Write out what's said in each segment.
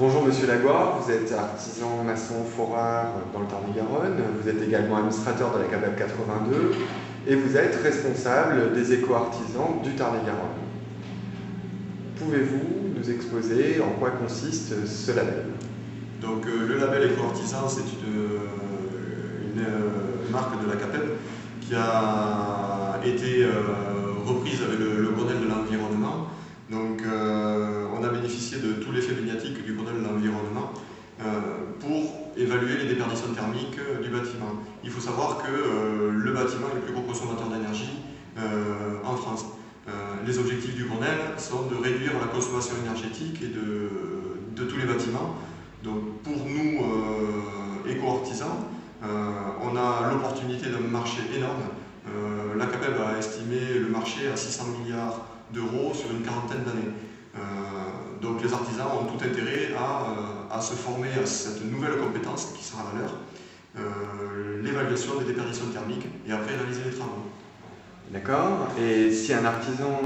Bonjour Monsieur Lagoire, vous êtes artisan maçon foreur dans le Tarn-et-Garonne, vous êtes également administrateur de la CAPEB 82 et vous êtes responsable des éco-artisans du Tarn-et-Garonne. Pouvez-vous nous exposer en quoi consiste ce label? Donc le label éco-artisan, c'est une marque de la CAPEB qui a été reprise avec le Grenelle de l'environnement. Donc on a bénéficié de tout l'effet médiatique du Grenelle de l'environnement pour évaluer les déperditions thermiques du bâtiment. Il faut savoir que le bâtiment est le plus gros consommateur d'énergie en France. Les objectifs du Grenelle sont de réduire la consommation énergétique et de tous les bâtiments. Donc pour nous, éco-artisans, on a l'opportunité d'un marché énorme. La CAPEB a estimé le marché à 600 milliards d'euros sur une quarantaine d'années. Donc les artisans ont tout intérêt à se former à cette nouvelle compétence qui sera la leur, l'évaluation des déperditions thermiques et après réaliser les travaux. D'accord. Et si un artisan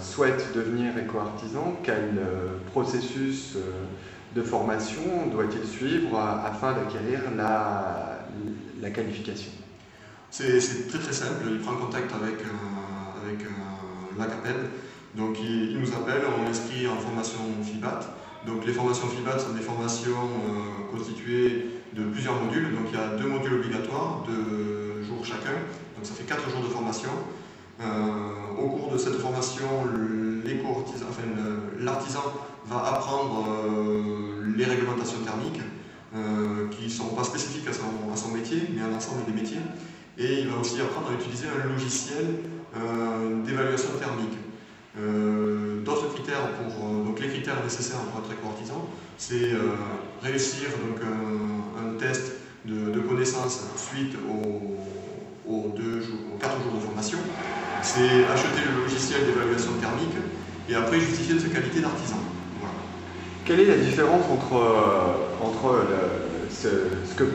souhaite devenir éco-artisan, quel processus de formation doit-il suivre afin d'acquérir la qualification? C'est très simple, il prend contact avec la CAPEB, donc il nous appelle, on l'inscrit en formation FIBAT. Donc les formations FIBAT sont des formations constituées de plusieurs modules, donc il y a 2 modules obligatoires, 2 jours chacun, donc ça fait 4 jours de formation. Au cours de cette formation, l'artisan va apprendre les réglementations thermiques qui ne sont pas spécifiques à son métier, mais à l'ensemble des métiers. Et il va aussi apprendre à utiliser un logiciel d'évaluation thermique. D'autres critères, donc les critères nécessaires pour être éco-artisan, c'est réussir donc, un test de connaissances suite aux 4 jours de formation. C'est acheter le logiciel d'évaluation thermique et après justifier de sa qualité d'artisan. Voilà. Quelle est la différence entre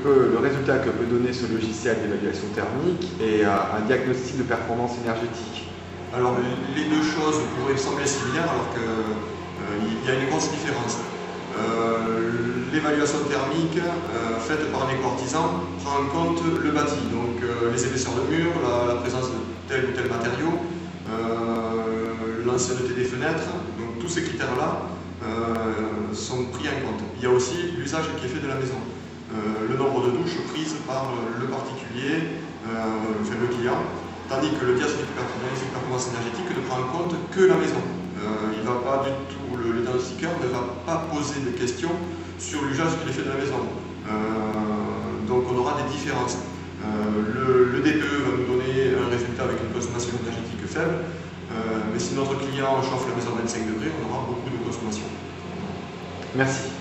le résultat que peut donner ce logiciel d'évaluation thermique et un diagnostic de performance énergétique? Alors les deux choses pourraient sembler similaires alors qu'il y a une grosse différence. L'évaluation thermique faite par un éco-artisan prend en compte le bâti, donc les épaisseurs de murs, la présence de tel ou tel matériau, l'ancienneté des fenêtres, donc tous ces critères-là sont pris en compte. Il y a aussi l'usage qui est fait de la maison. Le nombre de douches prises par le particulier, le client, tandis que le diagnostic de performance énergétique ne prend en compte que la maison. Il va pas du tout, le diagnostiqueur ne va pas poser de questions sur l'usage qu'il fait de la maison. Donc on aura des différences. Le DPE va nous donner un résultat avec une consommation énergétique faible, mais si notre client chauffe la maison à 25 degrés, on aura beaucoup de consommation. Merci.